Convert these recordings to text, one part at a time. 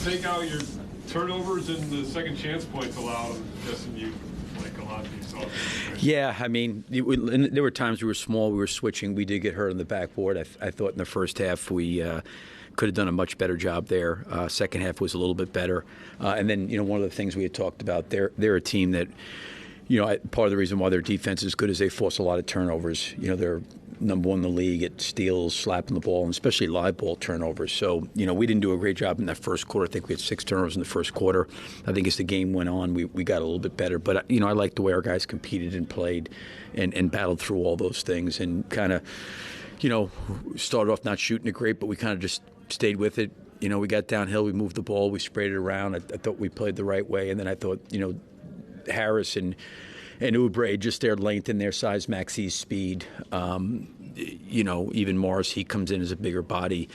take out your turnovers and the second chance points allowed, I'm guessing you like a lot of these songs. Yeah, I mean, there were times we were small, we were switching, we did get hurt on the backboard. I thought in the first half we could have done a much better job there. Second half was a little bit better. And then, one of the things we had talked about, they're a team that, part of the reason why their defense is good is they force a lot of turnovers. They're number one in the league at steals, slapping the ball, and especially live ball turnovers. So, we didn't do a great job in that first quarter. I think we had 6 turnovers in the first quarter. I think as the game went on, we got a little bit better. But, I liked the way our guys competed and played and battled through all those things and kind of, started off not shooting it great, but we kind of just stayed with it. We got downhill, we moved the ball, we sprayed it around. I thought we played the right way. And then I thought, Harris and Oubre, just their length and their size, Maxi's speed. Even Morris, he comes in as a bigger body.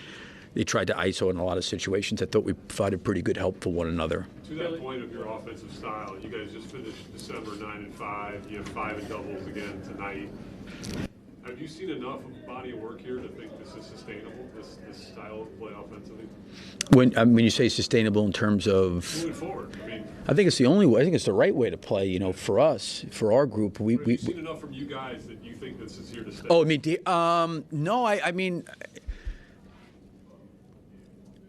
They tried to ISO in a lot of situations. I thought we provided pretty good help for one another. To that point of your offensive style, you guys just finished December 9-5. You have 5 in doubles again tonight. Have you seen enough of body of work here to think this is sustainable, this style of play offensively? When you say sustainable in terms of moving forward, I think it's the only way. I think it's the right way to play. For us, for our group, have you seen enough from you guys that you think this is here to stay? Oh, no.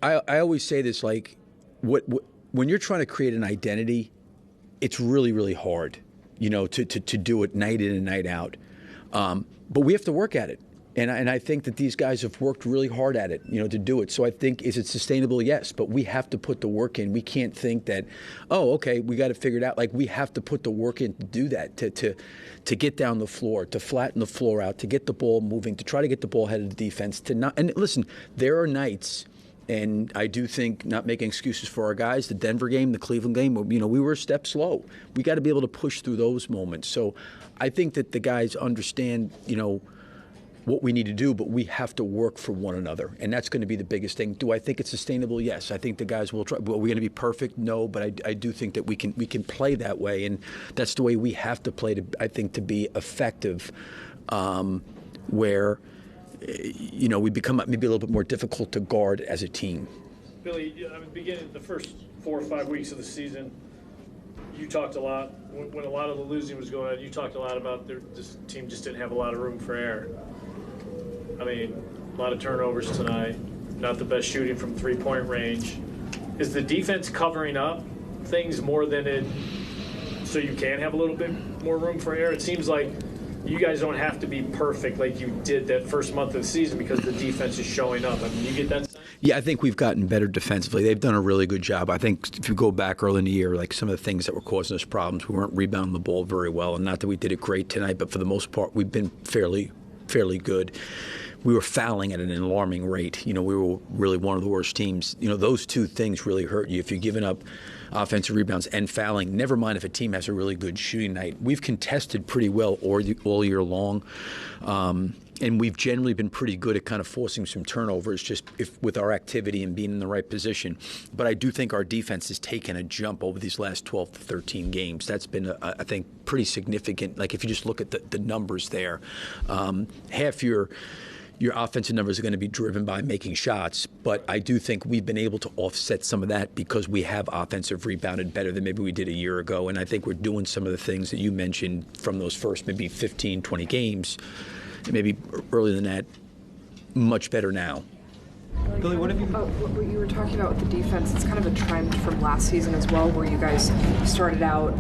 I always say this, like, when you're trying to create an identity, it's really, really hard, to do it night in and night out. But we have to work at it. And I think that these guys have worked really hard at it, to do it. So I think, is it sustainable? Yes. But we have to put the work in. We can't think that, we got to figure it out. Like, we have to put the work in to do that, to get down the floor, to flatten the floor out, to get the ball moving, to try to get the ball ahead of the defense. And listen, there are nights, and I do think, not making excuses for our guys, the Denver game, the Cleveland game, we were a step slow. We got to be able to push through those moments. So I think that the guys understand, what we need to do, but we have to work for one another, and that's going to be the biggest thing. Do I think it's sustainable? Yes. I think the guys will try. Are we going to be perfect? No, but I do think that we can play that way, and that's the way we have to play. To be effective, where we become maybe a little bit more difficult to guard as a team. Billy, beginning the first 4 or 5 weeks of the season, you talked a lot when a lot of the losing was going on. You talked a lot about this team just didn't have a lot of room for error. A lot of turnovers tonight, not the best shooting from three-point range. Is the defense covering up things more than it, so you can have a little bit more room for error? It seems like you guys don't have to be perfect like you did that first month of the season because the defense is showing up. You get that sense? Yeah, I think we've gotten better defensively. They've done a really good job. I think if you go back early in the year, like some of the things that were causing us problems, we weren't rebounding the ball very well. And not that we did it great tonight, but for the most part, we've been fairly good. We were fouling at an alarming rate. We were really one of the worst teams. Those two things really hurt you. If you're giving up offensive rebounds and fouling, never mind if a team has a really good shooting night. We've contested pretty well all year long. And we've generally been pretty good at kind of forcing some turnovers just with our activity and being in the right position. But I do think our defense has taken a jump over these last 12 to 13 games. That's been, I think, pretty significant. Like if you just look at the numbers there, half your offensive numbers are going to be driven by making shots, but I do think we've been able to offset some of that because we have offensive rebounded better than maybe we did a year ago. And I think we're doing some of the things that you mentioned from those first maybe 15, 20 games, maybe earlier than that, much better now. Billy, what have you... what you were talking about with the defense, it's kind of a trend from last season as well, where you guys started out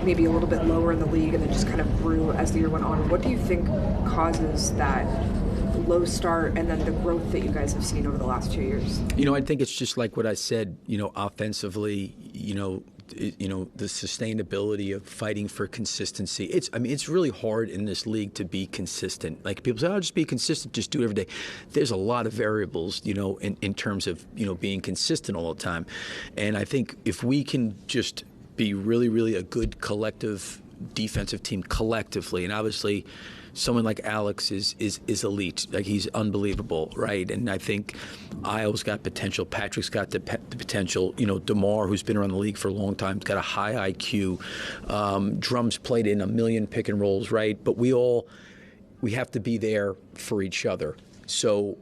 maybe a little bit lower in the league and then just kind of grew as the year went on. What do you think causes that low start and then the growth that you guys have seen over the last 2 years? I think it's just like what I said, offensively, the sustainability of fighting for consistency. It's really hard in this league to be consistent. Like people say, just be consistent, just do it every day. There's a lot of variables, in terms of, being consistent all the time. And I think if we can just be really, really a good collective defensive team collectively, and obviously someone like Alex is elite. Like he's unbelievable, right? And I think Isle's got potential. Patrick's got the potential. DeMar, who's been around the league for a long time, has got a high IQ. Drum's played in a million pick and rolls, right? But we have to be there for each other. So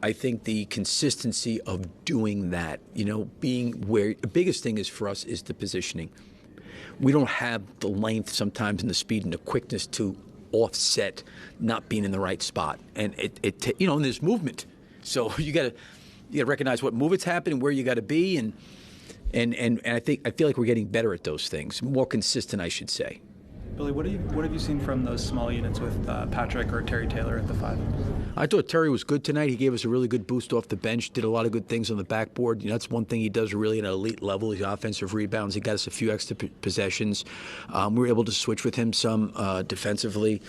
I think the consistency of doing that, being where the biggest thing is for us is the positioning. We don't have the length sometimes and the speed and the quickness to offset not being in the right spot. And and there's movement. So you got to recognize what movement's happening, where you got to be, and I feel like we're getting better at those things, more consistent, I should say. Billy, what have you seen from those small units with Patrick or Terry Taylor at the 5? I thought Terry was good tonight. He gave us a really good boost off the bench, did a lot of good things on the backboard. That's one thing he does really at an elite level. His offensive rebounds. He got us a few extra possessions. We were able to switch with him some defensively.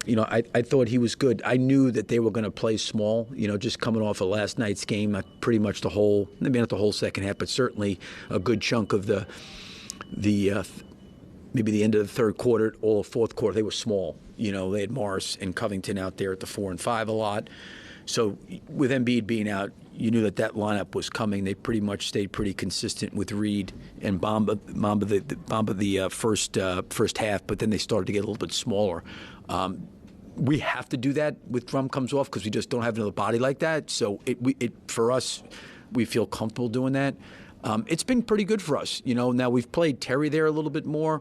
I thought he was good. I knew that they were going to play small, just coming off of last night's game, pretty much maybe not the whole second half, but certainly a good chunk of maybe the end of the third quarter, all of fourth quarter, they were small. They had Morris and Covington out there at the 4 and 5 a lot. So with Embiid being out, you knew that lineup was coming. They pretty much stayed pretty consistent with Reed and Bamba the first half, but then they started to get a little bit smaller. We have to do that with Drum comes off because we just don't have another body like that. So for us, we feel comfortable doing that. It's been pretty good for us. Now we've played Terry there a little bit more.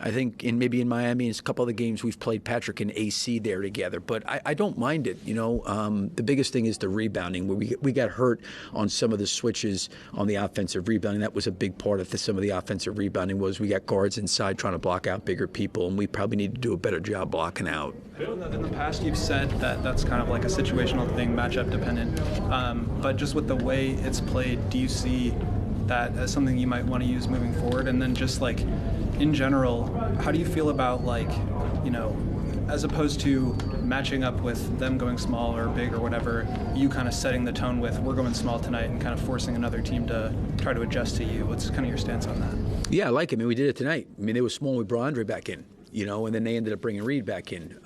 I think maybe in Miami and a couple other games we've played Patrick and AC there together. But I don't mind it. The biggest thing is the rebounding. Where we got hurt on some of the switches on the offensive rebounding. That was a big part of some of the offensive rebounding was we got guards inside trying to block out bigger people, and we probably need to do a better job blocking out. In the past, you've said that that's kind of like a situational thing, matchup dependent. But just with the way it's played, do you see that as something you might want to use moving forward? And then just like in general, how do you feel about as opposed to matching up with them going small or big or whatever, you kind of setting the tone with we're going small tonight and kind of forcing another team to try to adjust to you? What's kind of your stance on that? Yeah, I like it. We did it tonight. They were small. We brought Andre back in, and then they ended up bringing Reed back in.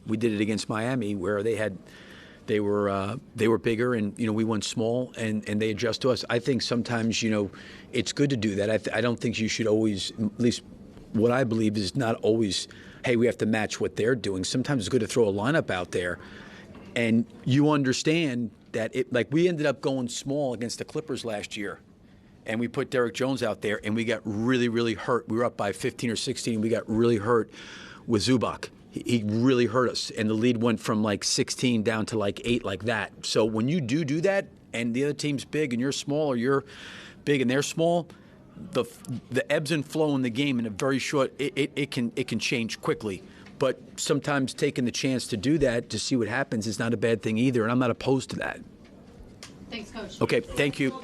We did it against Miami where they were bigger, and we went small, and they adjust to us. I think sometimes it's good to do that. I don't think you should always, at least what I believe is not always, hey, we have to match what they're doing. Sometimes it's good to throw a lineup out there, and you understand that we ended up going small against the Clippers last year, and we put Derek Jones out there, and we got really, really hurt. We were up by 15 or 16. We got really hurt with Zubac. He really hurt us, and the lead went from 16 down to 8 like that. So when you do that, and the other team's big and you're small, or you're big and they're small, the ebbs and flow in the game in a very short, it can change quickly. But sometimes taking the chance to do that to see what happens is not a bad thing either, and I'm not opposed to that. Thanks, Coach. Okay, thank you.